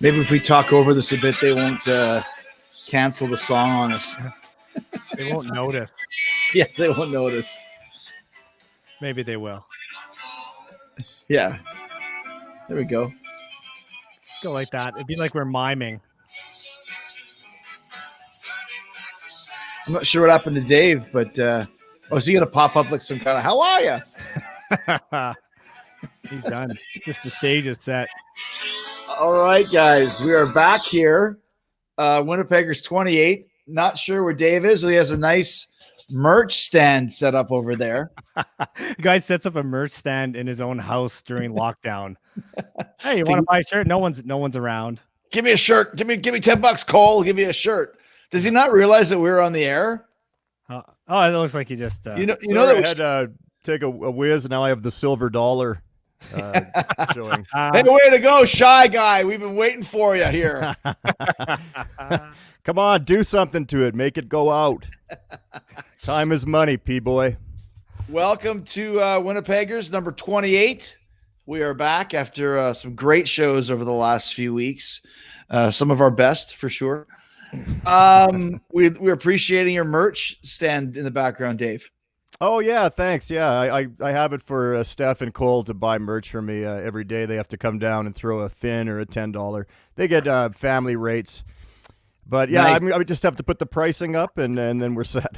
Maybe if we talk over this a bit, they won't cancel the song on us. They won't notice. Yeah, they won't notice. Maybe they will. Yeah. There we go. Just go like that. It'd be like we're miming. I'm not sure what happened to Dave, but is he going to pop up like some kind of, how are you? He's done. Just the stage is set. All right, guys. We are back here. Winnipeggers 28. Not sure where Dave is. He has a nice merch stand set up over there. The guy sets up a merch stand in his own house during lockdown. Hey, you want to buy a shirt? No one's around. Give me a shirt. Give me $10, Cole. Give me a shirt. Does he not realize that we're on the air? Oh, it looks like he just you know that I had to take a whiz, and now I have the silver dollar showing. Hey, way to go, shy guy. We've been waiting for you here. Come on, do something to it. Make it go out. Time is money, P-boy. Welcome to Winnipeggers number 28. We are back after some great shows over the last few weeks. Some of our best, for sure. We're appreciating your merch stand in the background, Dave. Oh yeah, thanks. Yeah, I have it for Steph and Cole to buy merch for me every day. They have to come down and throw a fin or a $10. They get family rates, but yeah, nice. I just have to put the pricing up, and then we're set.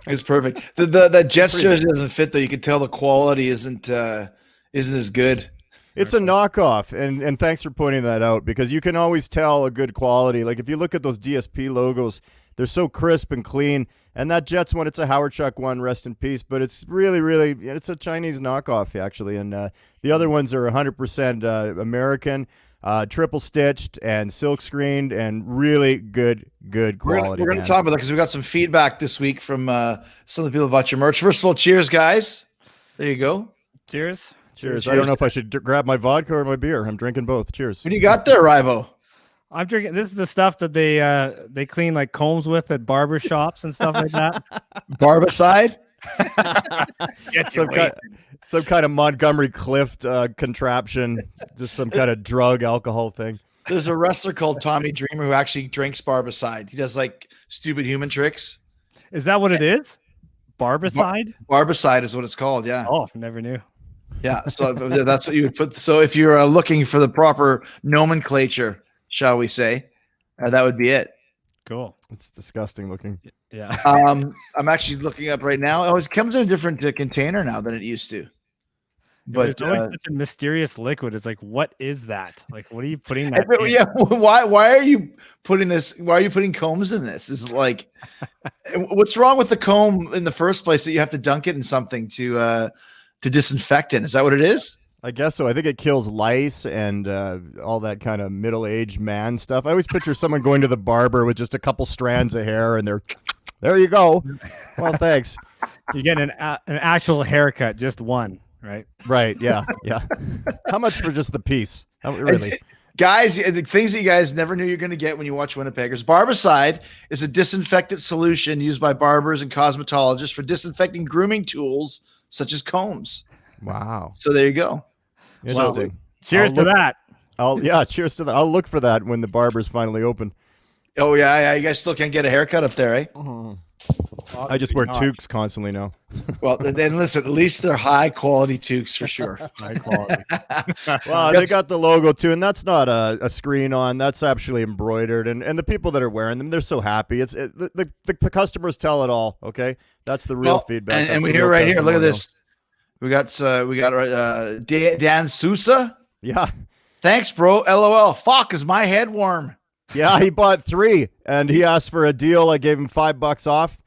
It's perfect. The Jets jersey doesn't fit though. You can tell the quality isn't as good. It's a knockoff, and thanks for pointing that out, because you can always tell a good quality. Like if you look at those DSP logos, they're so crisp and clean. And that Jets one, it's a Howard Chuck one, rest in peace. But it's really, it's a Chinese knockoff, actually. And the other ones are 100% American, triple stitched and silk screened, and really good quality. We're going to talk about that because we got some feedback this week from some of the people about your merch. First of all, cheers, guys. There you go. Cheers. Cheers. I don't know if I should grab my vodka or my beer. I'm drinking both. Cheers. What do you got there, Ribo? I'm drinking. This is the stuff that they clean like combs with at barber shops and stuff like that. Barbicide? some kind of Montgomery Clift contraption, just some kind of drug alcohol thing. There's a wrestler called Tommy Dreamer who actually drinks Barbicide. He does like stupid human tricks. Is that what it is? Barbicide? Barbicide is what it's called. Yeah. Oh, never knew. Yeah. So that's what you would put. So if you're looking for the proper nomenclature, shall we say, that would be it. Cool. It's disgusting looking. Yeah. I'm actually looking up right now. Oh, it comes in a different container now than it used to. But it's always such a mysterious liquid. It's like, what is that? Like, what are you putting that in? Yeah. Why are you putting this? Why are you putting combs in this? Is like, what's wrong with the comb in the first place that you have to dunk it in something to disinfect it? Is that what it is? I guess so. I think it kills lice and all that kind of middle-aged man stuff. I always picture someone going to the barber with just a couple strands of hair, and there you go. Well, thanks. You get an actual haircut, just one, right? Right. Yeah. How much for just the piece? Really? Guys, the things that you guys never knew you're going to get when you watch Winnipeggers. Barbicide is a disinfectant solution used by barbers and cosmetologists for disinfecting grooming tools such as combs. Wow. So there you go. Interesting. Well, cheers to that. Cheers to that. I'll look for that when the barber's finally open. Oh yeah. You guys still can't get a haircut up there, eh? I just wear toques constantly now. Well, then listen, at least they're high quality toques for sure. High quality. Well, they got the logo too, and that's not a screen on. That's actually embroidered, and the people that are wearing them, they're so happy. The customers tell it all. Okay, that's the real feedback. And we hear right here. Look at this. We got Dan Sousa. Yeah. Thanks, bro. LOL. Fuck, is my head warm? Yeah, he bought 3 and he asked for a deal. I gave him $5 off.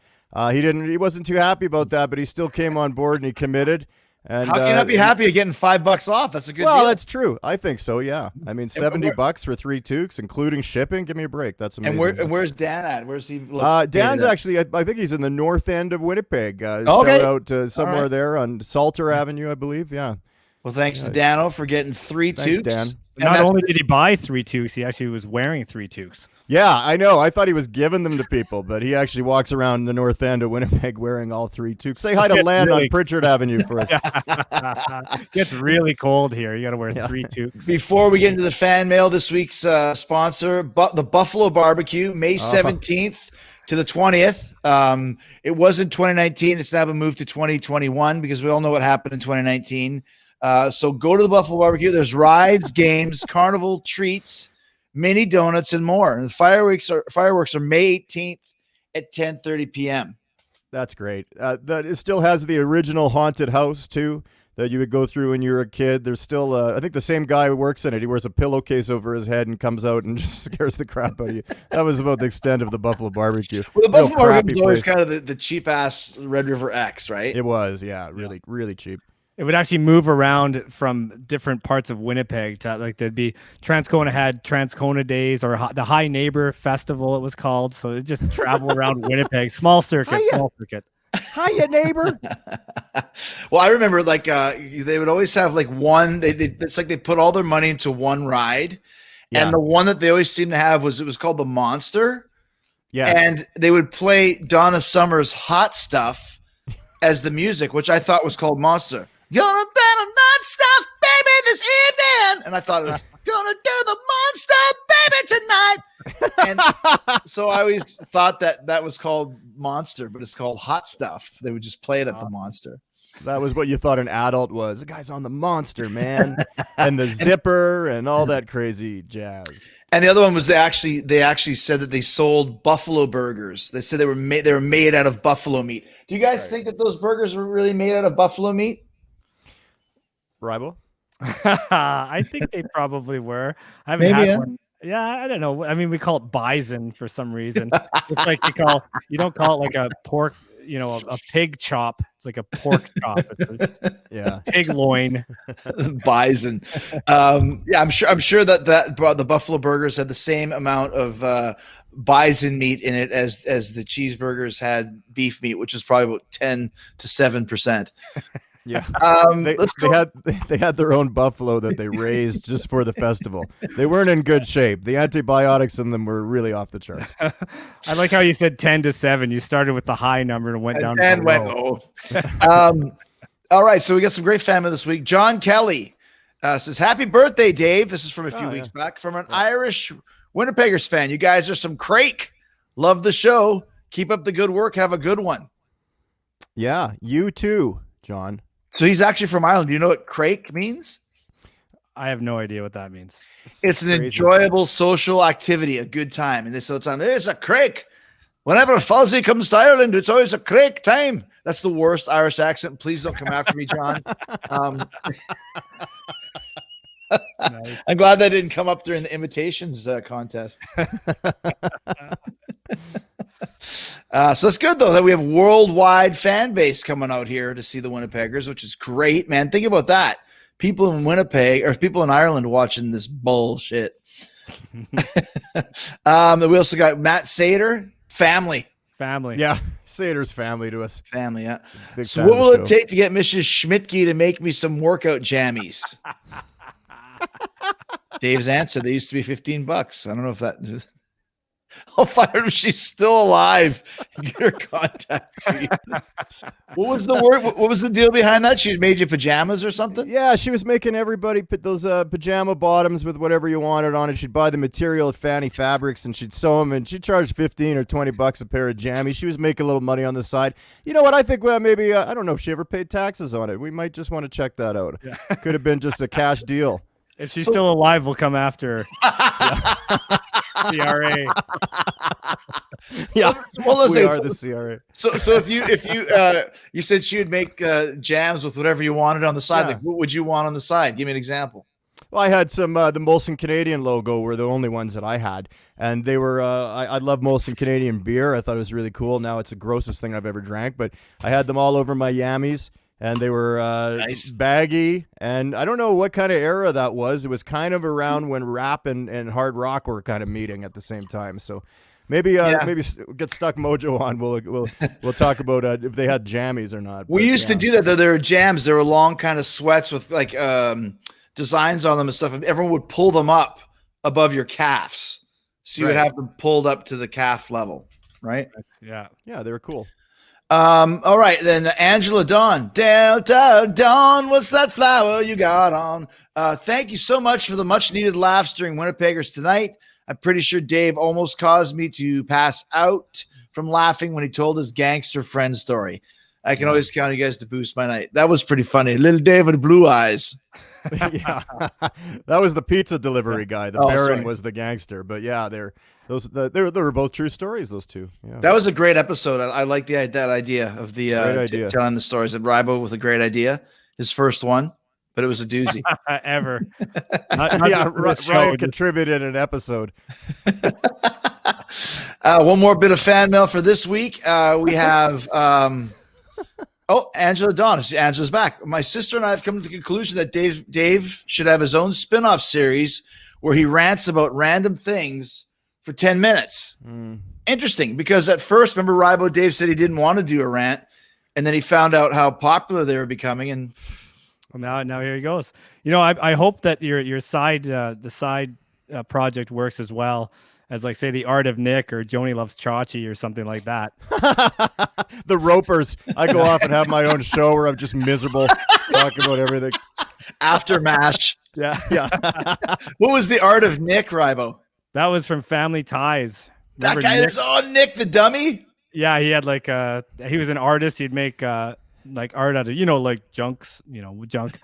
He wasn't too happy about that, but he still came on board and he committed. And how can you not be happy at getting $5 off? That's a good deal. Well, that's true. I think so. Yeah. I mean, $70 for 3 toques, including shipping. Give me a break. That's amazing. And where's Dan at? Where's he? Dan's actually, I think he's in the north end of Winnipeg. Okay. Shout out somewhere there on Salter Avenue, I believe. Yeah. Well, thanks to Dano for getting 3 toques. Dan. Not only did he buy 3 toques, he actually was wearing 3 toques. Yeah, I know. I thought he was giving them to people, but he actually walks around the north end of Winnipeg wearing all 3 toques. Say hi to Len on Pritchard Avenue for us. Gets really cold here. You got to wear 3 toques. Before we get into the fan mail, this week's sponsor, the Buffalo Barbecue, May 17th to the 20th. It was in 2019. It's now been moved to 2021 because we all know what happened in 2019. So go to the Buffalo Barbecue. There's rides, games, carnival treats, mini donuts, and more. And the fireworks are May 18th at 10:30 p.m. That's great. That it still has the original haunted house too that you would go through when you were a kid. There's still, I think the same guy who works in it. He wears a pillowcase over his head and comes out and just scares the crap out of you. That was about the extent of the Buffalo Barbecue. Well, the Buffalo Barbecue was always kind of the cheap ass Red River X, right? It was, yeah, really cheap. It would actually move around from different parts of Winnipeg. Like there'd be Transcona had Transcona Days or the High Neighbor Festival, it was called. So it just travel around Winnipeg, small circuit. Hiya, neighbor. Well, I remember like they would always have like one. It's like they put all their money into one ride, and the one that they always seemed to have was called the Monster. Yeah, and they would play Donna Summer's "Hot Stuff" as the music, which I thought was called Monster. Gonna do the non-stop, baby, this evening. And I thought it was gonna do the monster, baby, tonight. And so I always thought that was called Monster, but it's called Hot Stuff. They would just play it at the Monster. That was what you thought an adult was. The guy's on the Monster, man. And the zipper and all that crazy jazz. And the other one was they actually said that they sold buffalo burgers. They said they were made out of buffalo meat. Do you guys think that those burgers were really made out of buffalo meat? Rival? I think they probably were. I haven't had one. Yeah, I don't know. I mean, we call it bison for some reason. It's like you don't call it like a pork, a pig chop. It's like a pork chop. Yeah, pig loin. Bison. I'm sure that the buffalo burgers had the same amount of bison meat in it as the cheeseburgers had beef meat, which is probably about 10 to 7%. Yeah, they had their own buffalo that they raised just for the festival. They weren't in good shape. The antibiotics in them were really off the charts. I like how you said 10 to 7. You started with the high number and went down and went low. All right, so we got some great family this week. John Kelly says, "Happy birthday, Dave." This is from a few weeks back from an Irish Winnipeggers fan. You guys are some crake. Love the show. Keep up the good work. Have a good one. Yeah, you too, John. So he's actually from Ireland. Do you know what crake means? I have no idea what that means. It's an enjoyable social activity, a good time. And they say all the time, "It's a crake. Whenever Fuzzy comes to Ireland, it's always a crake time." That's the worst Irish accent. Please don't come after me, John. Nice. I'm glad that didn't come up during the imitations contest. So it's good though that we have worldwide fan base coming out here to see the Winnipeggers, which is great, man. Think about that. People in Winnipeg or people in Ireland watching this bullshit. We also got Matt Sater, family. Yeah, Sater's family to us. Family, yeah. So what will it take to get Mrs. Schmidtke to make me some workout jammies? Dave's answer, they used to be $15. I don't know if that I'll find her if she's still alive and get her contact to you. What was the word? What was the deal behind that? She made you pajamas or something? Yeah, she was making everybody put those pajama bottoms with whatever you wanted on it. She'd buy the material at Fanny Fabrics and she'd sew them, and she'd charge $15 or $20 a pair of jammies. She was making a little money on the side. You know what? I think maybe I don't know if she ever paid taxes on it. We might just want to check that out. Yeah. Could have been just a cash deal. If she's still alive, we'll come after her. CRA. Yeah, well, we are the CRA. So if you said she would make jams with whatever you wanted on the side, like what would you want on the side? Give me an example. Well, I had some the Molson Canadian logo were the only ones that I had, and they were I love Molson Canadian beer. I thought it was really cool. Now it's the grossest thing I've ever drank, but I had them all over my yammies. And they were nice. Baggy, and I don't know what kind of era that was. It was kind of around when rap and hard rock were kind of meeting at the same time. So maybe get Stuck Mojo on. We'll talk about if they had jammies or not. We used to do that though. There were jams. There were long kind of sweats with like designs on them and stuff. And everyone would pull them up above your calves. So you would have them pulled up to the calf level, right? Yeah. Yeah, they were cool. All right, then Angela Dawn. Delta Dawn, what's that flower you got on? Thank you so much for the much needed laughs during Winnipeggers tonight. I'm pretty sure Dave almost caused me to pass out from laughing when he told his gangster friend story. I can always count you guys to boost my night. That was pretty funny. Little David Blue Eyes. Yeah, that was the pizza delivery guy. The Baron was the gangster. But yeah, they were both true stories. Those two. Yeah. That was a great episode. I like that idea of the telling the stories. And Rybo with a great idea, his first one, but it was a doozy. Ever. Ryan contributed an episode. One more bit of fan mail for this week. We have. Angela Dawn. Angela's back. My sister and I have come to the conclusion that Dave should have his own spin-off series where he rants about random things for 10 minutes. Interesting, because at first, remember Rybo, Dave said he didn't want to do a rant, and then he found out how popular they were becoming, and well, now here he goes. I hope that your side project works as well as, like, say, The Art of Nick or Joni Loves Chachi or something like that. The Ropers. I go off and have my own show where I'm just miserable, talking about everything. After MASH. Yeah. What was The Art of Nick, Rybo? That was from Family Ties. Remember that guy is on Nick the dummy? Yeah, he had he was an artist. He'd make art out of, like junks, junk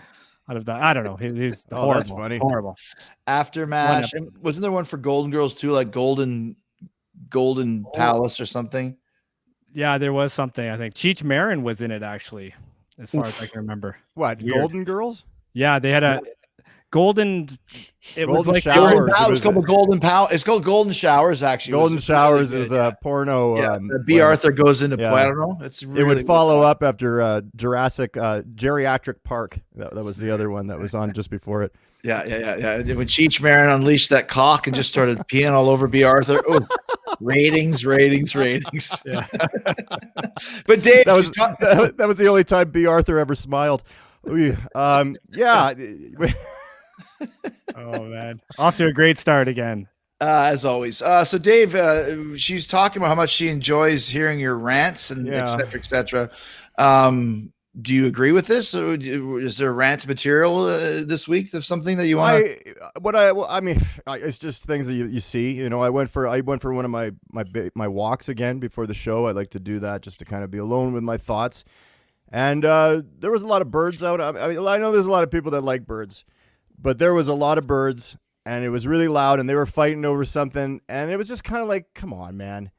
out of that. I don't know. He's horrible. That's funny. Horrible. After MASH. Wasn't there one for Golden Girls too, like Golden Palace or something? Yeah, there was something. I think Cheech Marin was in it, actually, as far as I can remember. What, Weird. Golden Girls? Yeah, they had a golden. It was like showers. It's called Golden Power. It's called Golden Showers. Actually, Golden Showers is a porno. Yeah, B. Arthur goes into I don't know. It would follow up after Jurassic Geriatric Park. That was the other one that was on just before it. Yeah. When Cheech Marin unleashed that cock and just started peeing all over B. Arthur. Ooh, ratings. Yeah. But Dave, that was the only time B. Arthur ever smiled. Yeah. Oh man, off to a great start again. As always. So Dave, she's talking about how much she enjoys hearing your rants and et cetera, et cetera. Do you agree with this? Or is there rant material this week of something that you want? I mean, it's just things that you see. I went for one of my walks again before the show. I like to do that just to kind of be alone with my thoughts. And there was a lot of birds out. I know there's a lot of people that like birds, but there was a lot of birds, and it was really loud, and they were fighting over something, and it was just kind of like, come on, man.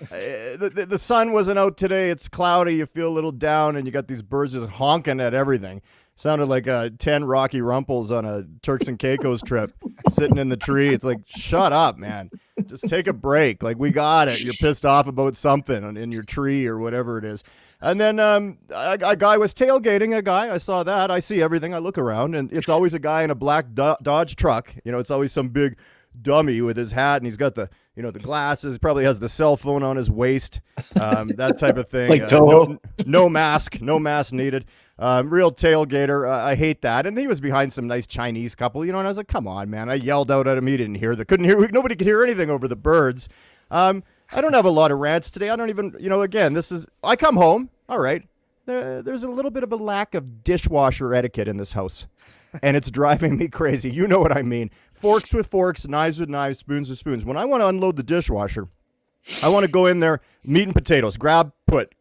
The sun wasn't out today. It's cloudy. You feel a little down, and you got these birds just honking at everything. Sounded like 10 Rocky Rumples on a Turks and Caicos trip, sitting in the tree. It's like, shut up, man. Just take a break. Like, we got it. You're pissed off about something in your tree or whatever it is. And then a guy was tailgating a guy. I saw that. I see everything. I look around, and it's always a guy in a black Dodge truck. It's always some big dummy with his hat, and he's got the glasses. Probably has the cell phone on his waist, that type of thing. Like no mask needed. Real tailgater. I hate that. And he was behind some nice Chinese couple, and I was like, come on, man. I yelled out at him. He didn't hear. Nobody could hear anything over the birds. I don't have a lot of rants today. I don't even, again, I come home. All right. There's a little bit of a lack of dishwasher etiquette in this house, and it's driving me crazy. You know what I mean? Forks with forks, knives with knives, spoons with spoons. When I want to unload the dishwasher, I want to go in there, meat and potatoes, grab, put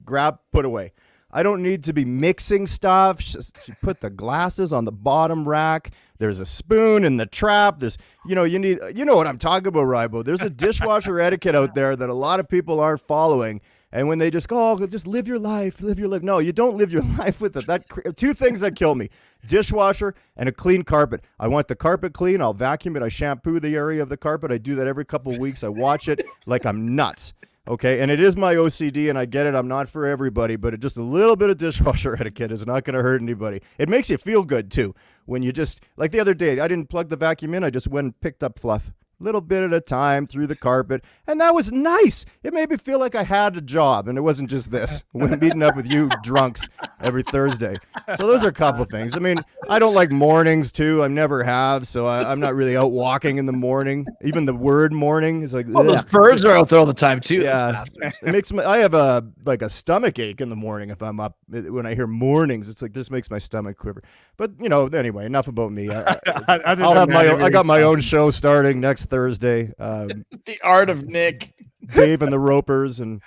away. I don't need to be mixing stuff. Just put the glasses on the bottom rack. There's a spoon in the trap. There's, you know what I'm talking about, Rybo. There's a dishwasher etiquette out there that a lot of people aren't following. And when they just go, oh, just live your life. No, you don't live your life with it. Two things that kill me: dishwasher and a clean carpet. I want the carpet clean. I'll vacuum it. I shampoo the area of the carpet. I do that every couple of weeks. I watch it like I'm nuts. Okay, and it is my OCD, and I get it. I'm not for everybody, but just a little bit of dishwasher etiquette is not going to hurt anybody. It makes you feel good, too, when you just, like the other day, I didn't plug the vacuum in. I just went and picked up fluff. little bit at a time through the carpet. And that was nice. It made me feel like I had a job, and it wasn't just this. When meeting up with you drunks every Thursday. So those are a couple things. I mean, I don't like mornings too. I never have, so I'm not really out walking in the morning. Even the word morning is like, well, those birds are out there all the time too. Yeah, it makes I have a stomach ache in the morning if I'm up. When I hear mornings, it's like this makes my stomach quiver. But anyway, enough about me. I'll have I got my own show starting next Thursday. The Art of Nick, Dave and the Ropers, and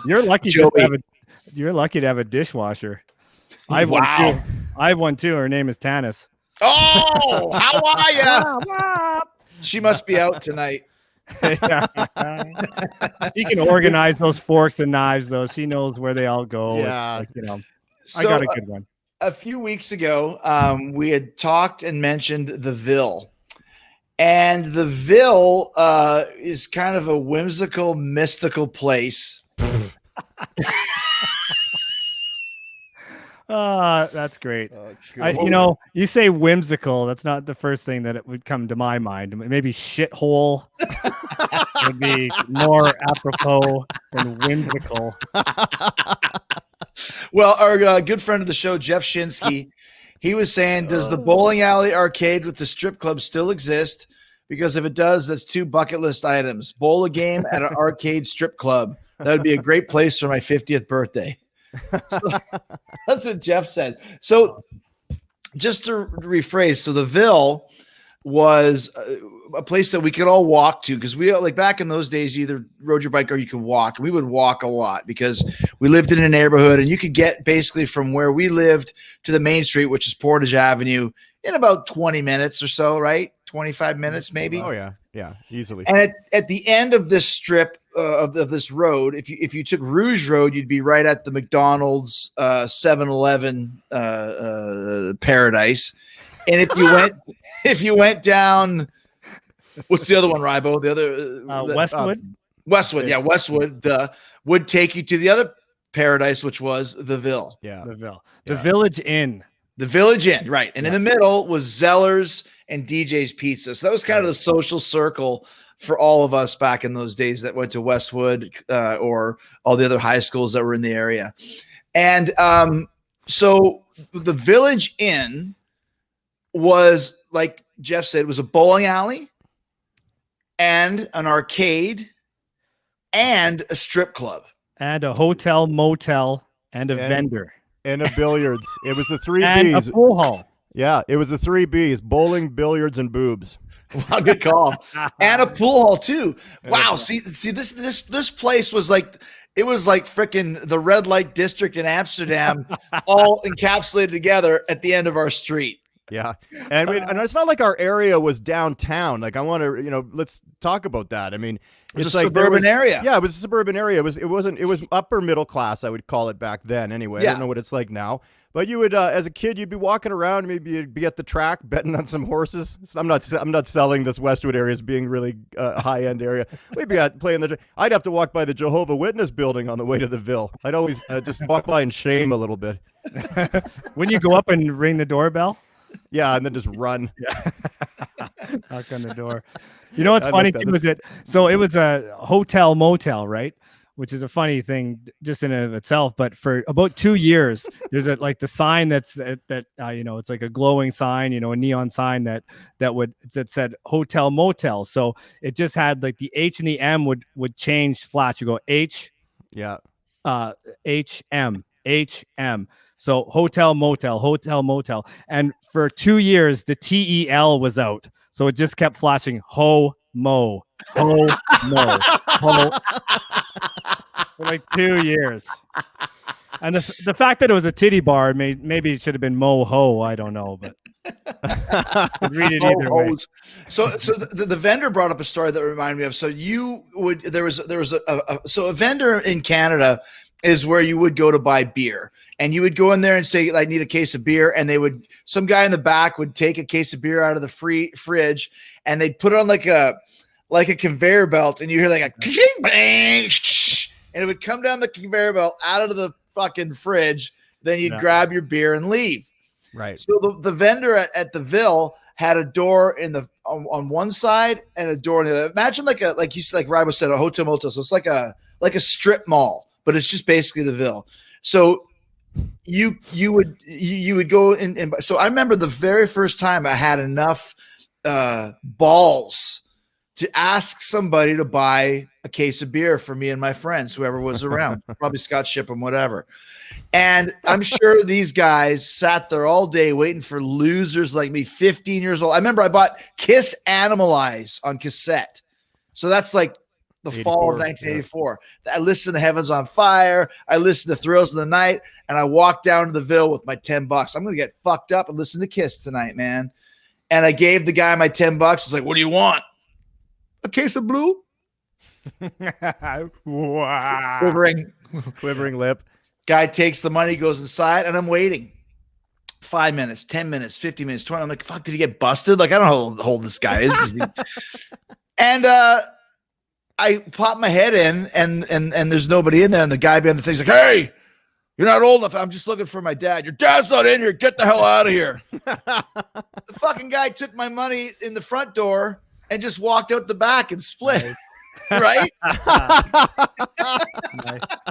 you're lucky. You're lucky to have a dishwasher. I have one too. Her name is Tanis. Oh, how are you? She must be out tonight. She can organize those forks and knives, though. She knows where they all go. Yeah, I got a good one. A few weeks ago, we had talked and mentioned the Ville. And the Ville is kind of a whimsical, mystical place. That's great. You say whimsical. That's not the first thing that it would come to my mind. Maybe shithole would be more apropos than whimsical. Well, our good friend of the show, Jeff Shinsky, he was saying, does the bowling alley arcade with the strip club still exist? Because if it does, that's 2 bucket list items. Bowl a game at an arcade strip club. That would be a great place for my 50th birthday. So, that's what Jeff said. So just to rephrase, so the Ville was a place that we could all walk to, because we, like, back in those days, you either rode your bike or you could walk. We would walk a lot because we lived in a neighborhood, and you could get basically from where we lived to the main street, which is Portage Avenue, in about 20 minutes or so, right? 25 minutes maybe. Oh yeah, easily. And at the end of this strip of this road, if you took Rouge Road, you'd be right at the McDonald's 7-Eleven paradise. And if you went down, what's the other one, Rybo? The other Westwood. Westwood, yeah, Westwood would take you to the other paradise, which was the Ville. Yeah, the Ville, the Village Inn. The Village Inn, right. And in the middle was Zeller's and DJ's Pizza. So that was kind of the social circle for all of us back in those days that went to Westwood or all the other high schools that were in the area. And so the Village Inn was, like Jeff said, it was a bowling alley and an arcade and a strip club. And a hotel, motel, and a vendor. And a billiards. It was the 3 and B's. A pool hall. Yeah, it was the 3 B's: bowling, billiards, and boobs. Wow, good call. And a pool hall too. Wow. See, this place was like, it was like freaking the red light district in Amsterdam, all encapsulated together at the end of our street. Yeah. And it's not like our area was downtown. Like, I want to, let's talk about that. I mean, it's a suburban area. Yeah, it was a suburban area. It was upper middle class, I would call it back then anyway. Yeah. I don't know what it's like now. But you would, as a kid, you'd be walking around. Maybe you'd be at the track betting on some horses. So I'm not selling this Westwood area as being really high end area. We'd be playing I'd have to walk by the Jehovah's Witness building on the way to the Ville. I'd always just walk by in shame a little bit. When you go up and ring the doorbell. Yeah, and then just run. Yeah. Knock on the door. You know what's funny too is it was a hotel motel, right? Which is a funny thing just in and of itself. But for about 2 years, there's the sign that it's like a glowing sign, a neon sign that said hotel motel. So it just had like the H and the M would change flash. You go H, H M. So hotel motel. And for 2 years, the TEL was out. So it just kept flashing ho mo. For like 2 years. And the fact that it was a titty bar, maybe it should have been mo ho. I don't know, but read it either way. So the vendor brought up a story that reminded me of. So there was a vendor in Canada is where you would go to buy beer, and you would go in there and say, I need a case of beer. And some guy in the back would take a case of beer out of the fridge, and they'd put it on like a conveyor belt, and you hear like a bang, and it would come down the conveyor belt out of the fucking fridge. Then you'd grab your beer and leave. Right. So the vendor at the Ville had a door in the on one side and a door on the other. Imagine like Rybo said, a hotel motel. So it's like a strip mall, but it's just basically the Ville. So you would go in, and so I remember the very first time I had enough balls to ask somebody to buy a case of beer for me and my friends, whoever was around, probably Scott Shipham, whatever. And I'm sure these guys sat there all day waiting for losers like me, 15 years old. I remember I bought Kiss Animalize on cassette. So that's like the fall of 1984. Yeah. I listened to Heaven's on Fire. I listened to Thrills of the Night, and I walked down to the Ville with my $10. I'm going to get fucked up and listen to Kiss tonight, man. And I gave the guy my $10. It's like, what do you want? A case of blue? Wow. Quivering lip. Guy takes the money, goes inside, and I'm waiting. 5 minutes, 10 minutes, 50 minutes, 20. I'm like, fuck, did he get busted? Like, I don't know how old this guy is. And I pop my head in, and there's nobody in there. And the guy behind the thing's like, hey, you're not old enough. I'm just looking for my dad. Your dad's not in here. Get the hell out of here. The fucking guy took my money in the front door and just walked out the back and split. Nice. Right? Nice.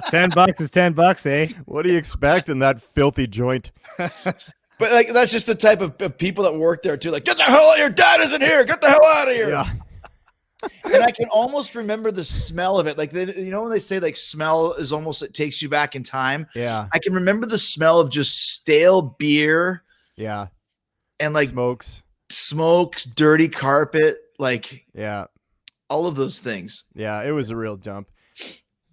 $10 is $10, eh? What do you expect in that filthy joint? But like, that's just the type of people that work there too. Like, get the hell out! Your dad isn't here. Get the hell out of here. Yeah. And I can almost remember the smell of it. Like, you know, when they say like smell is almost, it takes you back in time. Yeah. I can remember the smell of just stale beer. Yeah. And like smokes, dirty carpet. Like, yeah. All of those things. Yeah, it was a real dump.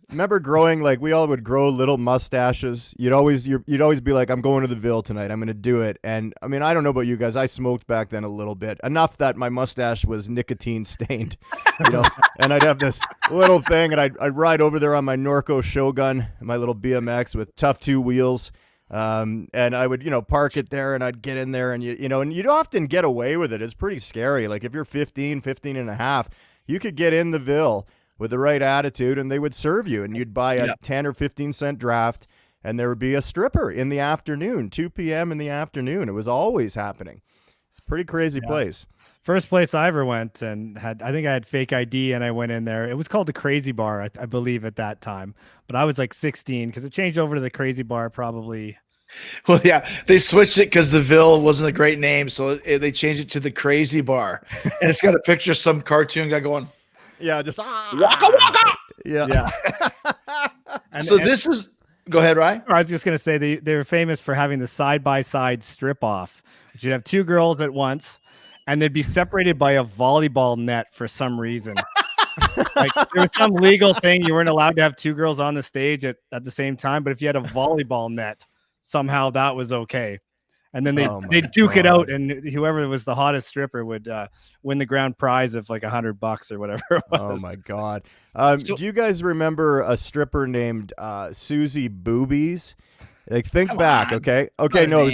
Remember growing, like we all would grow little mustaches. You'd always be like, I'm going to the Ville tonight. I'm going to do it. And I mean, I don't know about you guys. I smoked back then a little bit, enough that my mustache was nicotine stained, you know, and I'd have this little thing and I'd ride over there on my Norco Shogun, my little BMX with tough 2 wheels. And I would, you know, park it there and I'd get in there and you know, and you'd often get away with it. It's pretty scary. Like if you're 15 and a half, you could get in the Ville with the right attitude and they would serve you and you'd buy a 10 or 15 cent draft and there would be a stripper in the afternoon, 2 p.m. in the afternoon. It was always happening. It's a pretty crazy place. First place I ever went and I think I had fake ID and I went in there. It was called the Crazy Bar, I believe at that time, but I was like 16 because it changed over to the Crazy Bar probably. Well, yeah, they switched it because the Ville wasn't a great name, so they changed it to the Crazy Bar, and it's got a picture of some cartoon guy going, yeah, just waka waka, yeah. So this is. Go ahead, Ryan. I was just gonna say they were famous for having the side-by-side strip off, which you'd have 2 girls at once, and they'd be separated by a volleyball net for some reason. Like there was some legal thing you weren't allowed to have 2 girls on the stage at the same time, but if you had a volleyball net, somehow that was okay. And then they'd duke it out, and whoever was the hottest stripper would win the grand prize of like $100 or whatever it was. Oh my God. Do you guys remember a stripper named Susie Boobies? Like think back. On. Okay. No.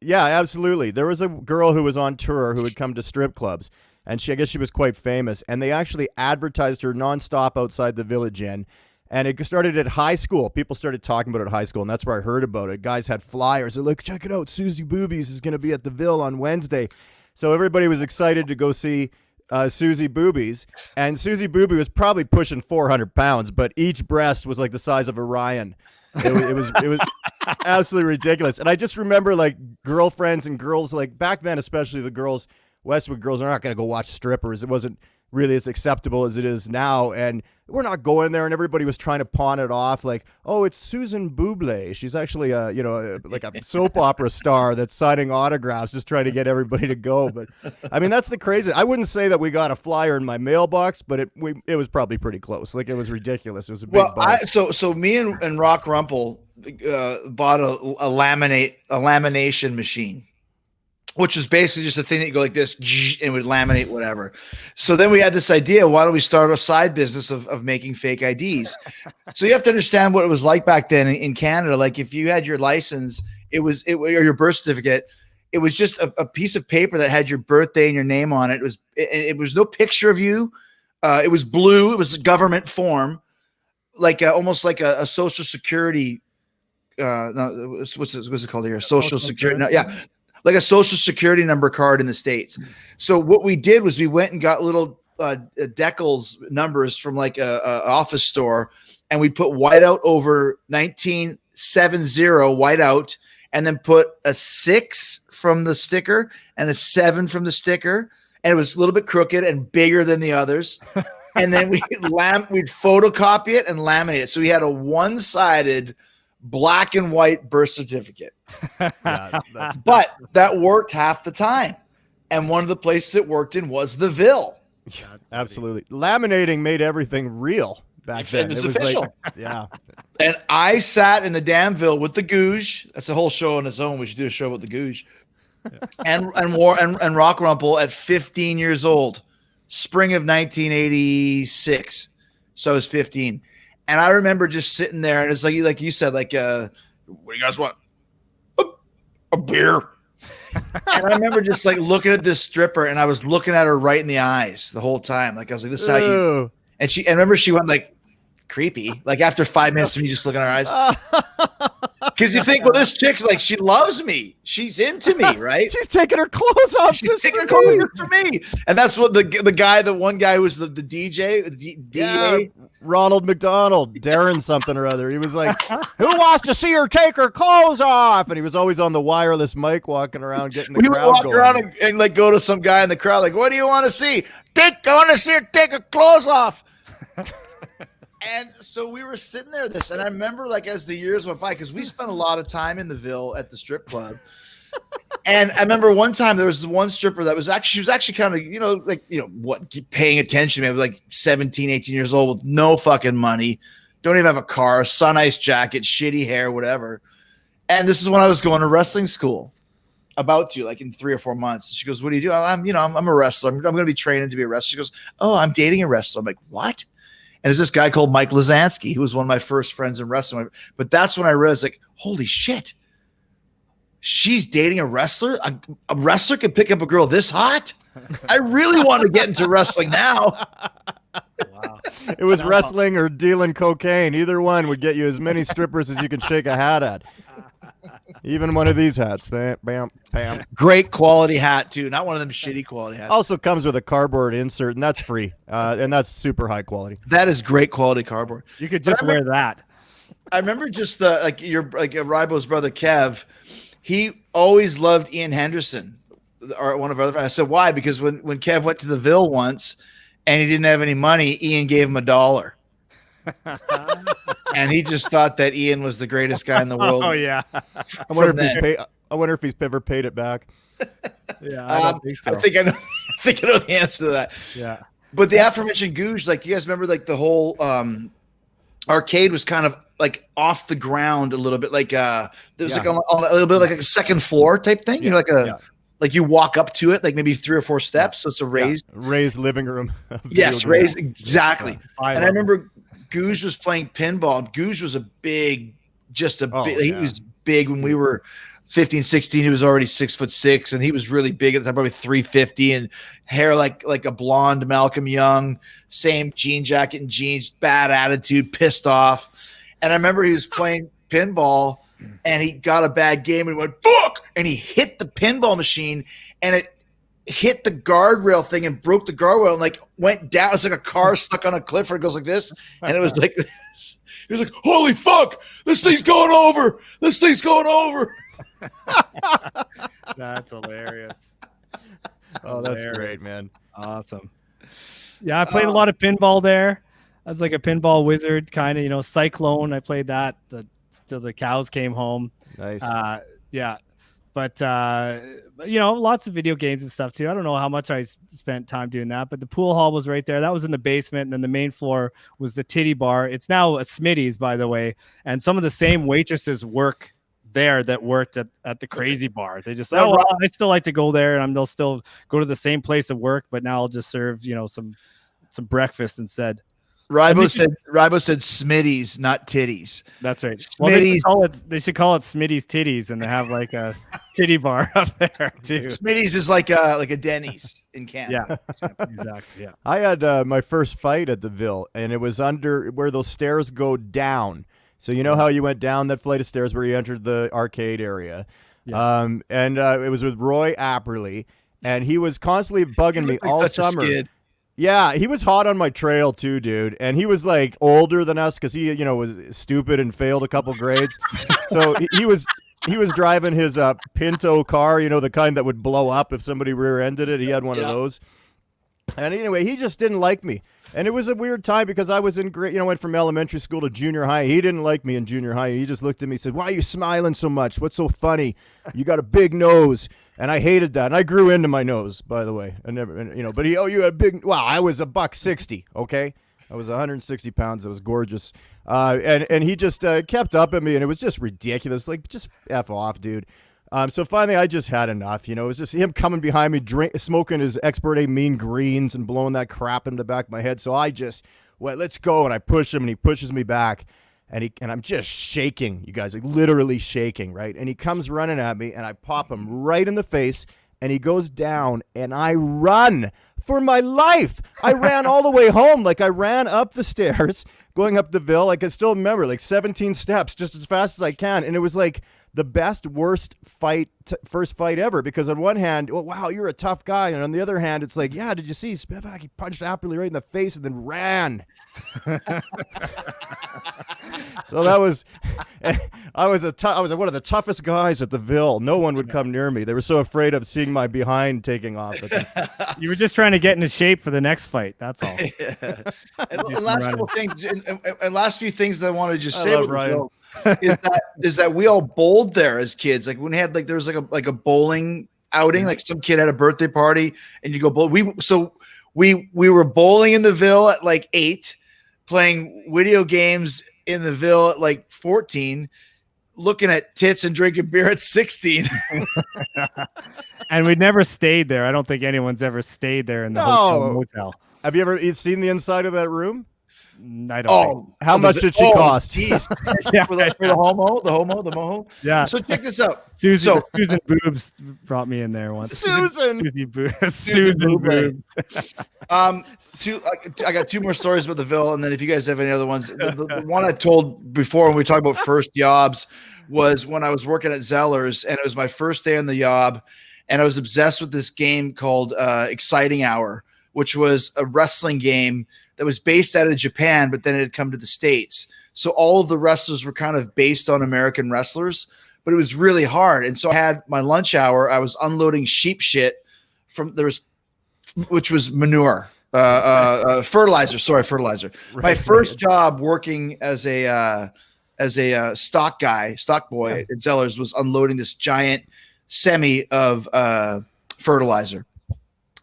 Yeah, absolutely. There was a girl who was on tour who would come to strip clubs, and I guess she was quite famous, and they actually advertised her nonstop outside the Village Inn. And it started at high school. People started talking about it at high school, and that's where I heard about it. Guys had flyers. They're like, check it out. Susie Boobies is going to be at the Ville on Wednesday. So everybody was excited to go see Susie Boobies. And Susie Boobie was probably pushing 400 pounds, but each breast was like the size of Orion. It was absolutely ridiculous. And I just remember like girlfriends and girls, like back then, especially the girls, Westwood girls are not going to go watch strippers. It wasn't really as acceptable as it is now. And we're not going there, and everybody was trying to pawn it off like, oh, it's Susan Buble. She's actually like a soap opera star that's signing autographs, just trying to get everybody to go. But I mean, that's the crazy. I wouldn't say that we got a flyer in my mailbox, but it was probably pretty close. Like it was ridiculous. It was a big buzz. So me and Rock Rumpel bought a lamination machine, which is basically just a thing that you go like this and it would laminate whatever. So then we had this idea, why don't we start a side business of making fake IDs? So you have to understand what it was like back then in Canada. Like if you had your license, or your birth certificate, it was just a piece of paper that had your birthday and your name on it. It was no picture of you. It was blue. It was a government form, like almost like a social security. No, what's it called here? Social security. No, yeah. like a social security number card in the States. So what we did was we went and got little decals numbers from like a office store, and we put whiteout over 1970 whiteout, and then put a 6 from the sticker and a 7 from the sticker, and it was a little bit crooked and bigger than the others. And then we'd photocopy it and laminate it. So we had a one-sided black and white birth certificate. But that worked half the time. And one of the places it worked in was the Ville. Yeah, absolutely. Laminating made everything real back then. It was official. Like, yeah. And I sat in the damn Ville with the Googe. That's a whole show on its own. We should do a show with the Googe. And Rock Rumple at 15 years old. Spring of 1986. So I was 15. And I remember just sitting there, and it's like you said, like, what do you guys want? A beer. And I remember just like looking at this stripper, and I was looking at her right in the eyes the whole time. Like I was like, this is how you. And I remember she went like creepy. Like after 5 minutes of me just looking at her eyes. Because you think, well, this chick, like, she loves me. She's into me, right? She's taking her clothes off. She's taking her clothes off for me. And that's what the one guy who was the DJ, the DA. Ronald McDonald, Darren something or other. He was like, who wants to see her take her clothes off? And he was always on the wireless mic walking around getting the crowd going. We would walk around and like go to some guy in the crowd, like, what do you want to see? I want to see her take her clothes off. And so we were sitting there and I remember like as the years went by, because we spent a lot of time in the Ville at the strip club. And I remember one time there was one stripper that she was actually kind of, paying attention, maybe like 17, 18 years old with no fucking money, don't even have a car, sun ice jacket, shitty hair, whatever. And this is when I was going to wrestling school, about to, like in 3 or 4 months. She goes, what do you do? I'm a wrestler. I'm going to be training to be a wrestler. She goes, oh, I'm dating a wrestler. I'm like, what? And there's this guy called Mike Lazansky, who was one of my first friends in wrestling. But that's when I realized, like, holy shit, she's dating a wrestler? A wrestler can pick up a girl this hot? I really want to get into wrestling now. Wow. It was wrestling or dealing cocaine. Either one would get you as many strippers as you can shake a hat at. Even one of these hats. Bam, bam. Great quality hat, too. Not one of them shitty quality hats. Also comes with a cardboard insert, and that's free. And that's super high quality. That is great quality cardboard. You could just wear that. I remember just Rybo's brother, Kev. He always loved Ian Henderson, or one of our other friends. I said, why? Because when Kev went to the Ville once and he didn't have any money, Ian gave him $1. And he just thought that Ian was the greatest guy in the world. Oh yeah. I wonder if he's ever paid it back. Yeah, I don't think so. I think I know the answer to that. Yeah. But the aforementioned Googe, like, you guys remember, like, the whole arcade was kind of like off the ground a little bit, like there's like a little bit like a second floor type thing. You're like you walk up to it like maybe 3 or 4 steps, so it's a raised living room. Yes, raised, exactly. And I remember Googe was playing pinball. Googe was he was big when we were 15, 16. He was already 6'6", and he was really big at the time, probably 350, and hair like a blonde Malcolm Young, same jean jacket and jeans, bad attitude, pissed off. And I remember he was playing pinball, and he got a bad game, and he went, fuck! And he hit the pinball machine, and it hit the guardrail thing and broke the guardrail and like went down. It's like a car stuck on a cliff where it goes like this. And it was like this. He was like, holy fuck, this thing's going over. This thing's going over. That's hilarious. Oh, that's great, man. Awesome. Yeah, I played a lot of pinball there. I was like a pinball wizard, kind of, Cyclone. I played that till the cows came home. Nice. Yeah. But, lots of video games and stuff too. I don't know how much I spent time doing that, but the pool hall was right there. That was in the basement. And then the main floor was the titty bar. It's now a Smitty's, by the way. And some of the same waitresses work there that worked at the crazy bar. They just, I still like to go there, and they'll still go to the same place of work, but now I'll just serve, some breakfast instead. Rybo said Smitty's, not titties. That's right. Smitty's. Well, they should call it Smitty's Titties, and they have like a titty bar up there too. Smitty's is like a Denny's in Canada. Yeah, exactly. Yeah. I had my first fight at the Ville, and it was under where those stairs go down. So you know how you went down that flight of stairs where you entered the arcade area. Yeah. And it was with Roy Apperly, and he was constantly bugging me all summer. Yeah, he was hot on my trail too, dude. And he was like older than us because he, was stupid and failed a couple grades. So he was driving his Pinto car, the kind that would blow up if somebody rear-ended it. He had one of those. And anyway, he just didn't like me. And it was a weird time because I was in went from elementary school to junior high. He didn't like me in junior high. He just looked at me and said, "Why are you smiling so much? What's so funny? You got a big nose." And I hated that. And I grew into my nose, by the way. I never, but you had big, wow, I was $160, okay? I was 160 pounds. I was gorgeous. And he just kept up at me, and it was just ridiculous. Like, just F off, dude. So finally, I just had enough. It was just him coming behind me, smoking his Expert A Mean Greens and blowing that crap in the back of my head. So I just went, "Let's go," and I push him, and he pushes me back, and I'm just shaking, you guys, like literally shaking, right? And he comes running at me, and I pop him right in the face, and he goes down, and I run for my life. I ran all the way home. Like, I ran up the stairs, going up the Ville. I can still remember, like 17 steps, just as fast as I can, and it was like the best, worst first fight ever, because on one hand, oh, wow, you're a tough guy. And on the other hand, it's like, yeah, did you see Spivak? He punched Apperly right in the face and then ran. So that was, I was one of the toughest guys at the Ville. No one would come near me. They were so afraid of seeing my behind taking off. You were just trying to get into shape for the next fight. That's all. And last couple things, and last few things that I wanted to just say with the Ville is that we all bowled there as kids. Like, when we had there was like a bowling outing, like some kid had a birthday party and you go bowl. We were bowling in the Ville at like 8, playing video games in the Ville at like 14, looking at tits and drinking beer at 16. And we never stayed there. I don't think anyone's ever stayed there in the motel. Have you ever seen the inside of that room? I don't think. How much did she cost? Geez. For the moho. Yeah. So check this out. Susan Boobs brought me in there once. Susan Boobs. I got 2 more stories about the Ville, and then if you guys have any other ones, the one I told before when we talked about first jobs was when I was working at Zeller's, and it was my first day on the job, and I was obsessed with this game called Exciting Hour, which was a wrestling game that was based out of Japan, but then it had come to the States. So all of the wrestlers were kind of based on American wrestlers, but it was really hard. And so I had my lunch hour. I was unloading sheep shit which was manure, fertilizer. Fertilizer. My first job working as a stock boy at Zellers was unloading this giant semi of fertilizer.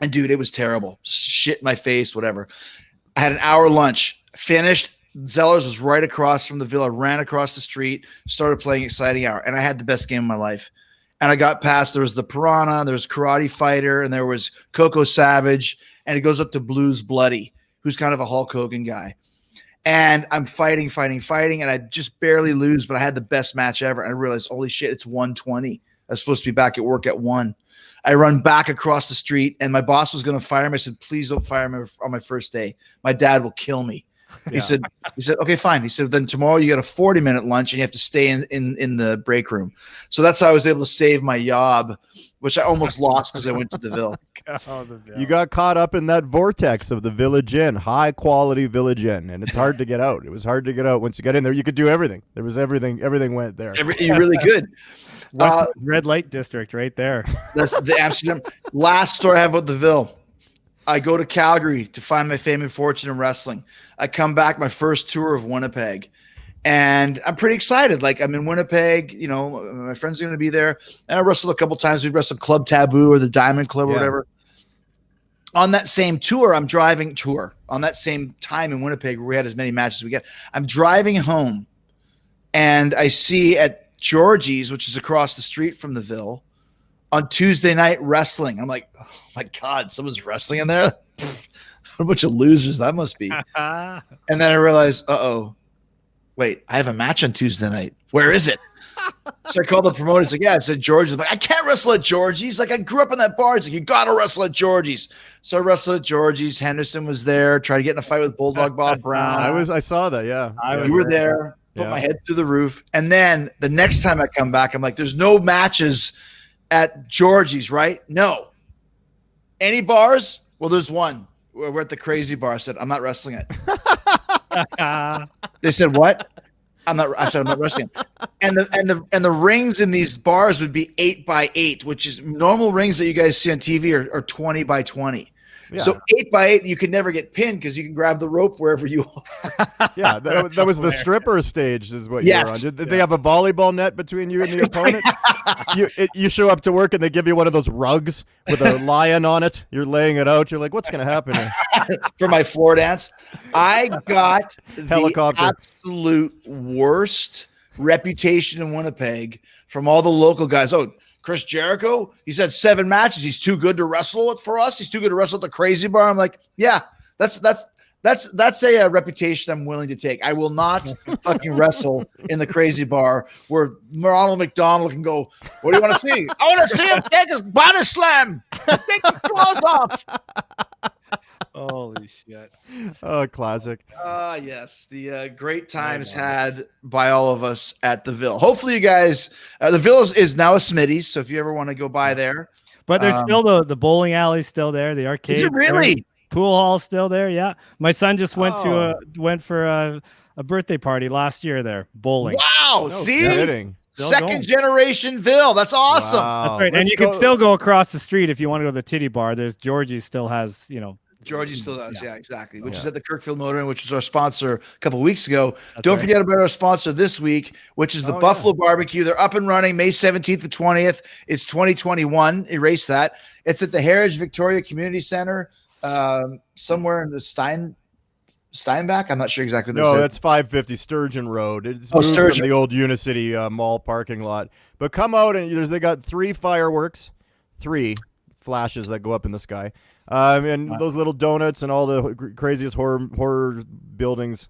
And dude, it was terrible. Shit in my face, whatever. I had an hour lunch, finished. Zellers was right across from the Ville. I ran across the street, started playing Exciting Hour, and I had the best game of my life. And I got past, there was the Piranha, there was Karate Fighter, and there was Coco Savage, and it goes up to Blues Bloody, who's kind of a Hulk Hogan guy. And I'm fighting, and I just barely lose, but I had the best match ever. And I realized, holy shit, it's 1:20. I was supposed to be back at work at 1. I run back across the street, and my boss was going to fire me. I said, "Please don't fire me on my first day. My dad will kill me." Yeah. He said, "Okay, fine." He said, "Then tomorrow you got a 40-minute lunch, and you have to stay in the break room." So that's how I was able to save my job, which I almost lost because I went to the Ville. You got caught up in that vortex of the Village Inn, high-quality Village Inn, and it's hard to get out. It was hard to get out. Once you got in there, you could do everything. There was everything. Everything went there. You really could. Red light district right there. That's the Amsterdam. Last story I have about the Ville. I go to Calgary to find my fame and fortune in wrestling. I come back, my first tour of Winnipeg, and I'm pretty excited. Like, I'm in Winnipeg, my friends are going to be there. And I wrestled a couple times. We wrestled Club Taboo or the Diamond Club or whatever. On that same tour, on that same time in Winnipeg where we had as many matches as we get, I'm driving home, and I see at Georgie's, which is across the street from the Ville, on Tuesday night wrestling. I'm like, oh my God, someone's wrestling in there? What a bunch of losers that must be. And then I realized, wait, I have a match on Tuesday night. Where is it? So I called the promoter. He's like, yeah, I said Georgie's. I'm like, I can't wrestle at Georgie's. Like, I grew up in that bar. He's like, you got to wrestle at Georgie's. So I wrestled at Georgie's. Henderson was there, tried to get in a fight with Bulldog Bob Brown. I saw that, yeah. You were there. put my head through the roof. And then the next time I come back, I'm like, there's no matches at Georgie's, right? No. Any bars? Well, there's one. We're at the Crazy Bar. I said, I'm not wrestling it. They said, what? I said, I'm not wrestling it. And the rings in these bars would be 8x8, which is normal rings that you guys see on TV are 20x20. Yeah. So 8x8, you could never get pinned because you can grab the rope wherever you are. Yeah, that was the stripper stage, is what you're on. Did they have a volleyball net between you and the opponent? You show up to work and they give you one of those rugs with a lion on it. You're laying it out. You're like, what's going to happen here? For my floor dance, I got Helicopter. the absolute worst reputation in Winnipeg from all the local guys. Oh, Chris Jericho, he's had 7 matches. He's too good to wrestle it for us. He's too good to wrestle at the Crazy Bar. I'm like, yeah, that's a reputation I'm willing to take. I will not fucking wrestle in the Crazy Bar where Ronald McDonald can go, what do you want to see? I want to see him take his body slam. Take the clothes off. Holy shit. Oh, classic. Yes. The great times had by all of us at the Ville. Hopefully you guys, the Ville is now a Smitty's. So if you ever want to go by there. But there's still the bowling alley still there. The arcade. Is it really? There, pool hall still there. Yeah. My son just went for a birthday party last year there. Bowling. Wow. No See? kidding. Second generation Ville. That's awesome. Wow. That's right. And you can still go across the street if you want to go to the titty bar. There's Georgie's still has, Georgie still does, yeah exactly. Which is at the Kirkfield Motor Inn, which was our sponsor a couple of weeks ago. Don't forget about our sponsor this week, which is the Buffalo Barbecue. They're up and running May 17th to 20th. It's 2021. Erase that. It's at the Heritage Victoria Community Center, somewhere in the Steinbach. I'm not sure exactly. No, that's 550 Sturgeon Road. It's moved from the old Unicity Mall parking lot. But come out and they got 3 fireworks, 3 flashes that go up in the sky. And those little donuts and all the craziest horror buildings.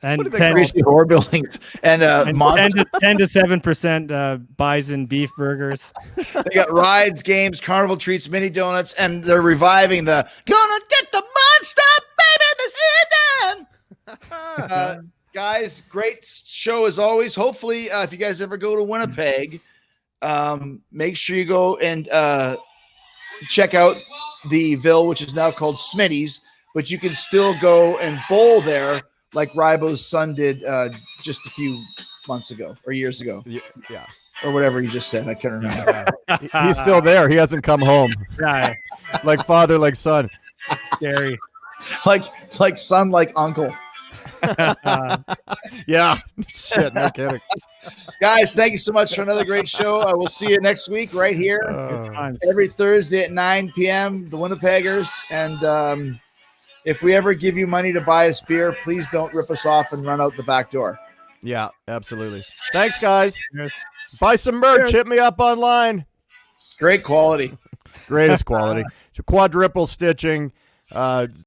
And 10 crazy horror buildings and 10 to 7% bison beef burgers. They got rides, games, carnival treats, mini donuts, and they're reviving the "Gonna Get the Monster Baby this evening." Guys, great show as always. Hopefully, if you guys ever go to Winnipeg, make sure you go and check out the Ville, which is now called Smitty's, but you can still go and bowl there like Rybo's son did just a few months ago or years ago. Yeah. Or whatever you just said. I can't remember. He's still there. He hasn't come home. Yeah. Like father, like son. Scary. Like son, like uncle. Yeah. Shit, no kidding. Guys, thank you so much for another great show. I will see you next week right here. Every Thursday at 9 p.m. The Winnipeggers. And if we ever give you money to buy us beer, please don't rip us off and run out the back door. Yeah, absolutely. Thanks, guys. Buy some merch. Hit me up online. Great quality. Greatest quality. Quadruple stitching.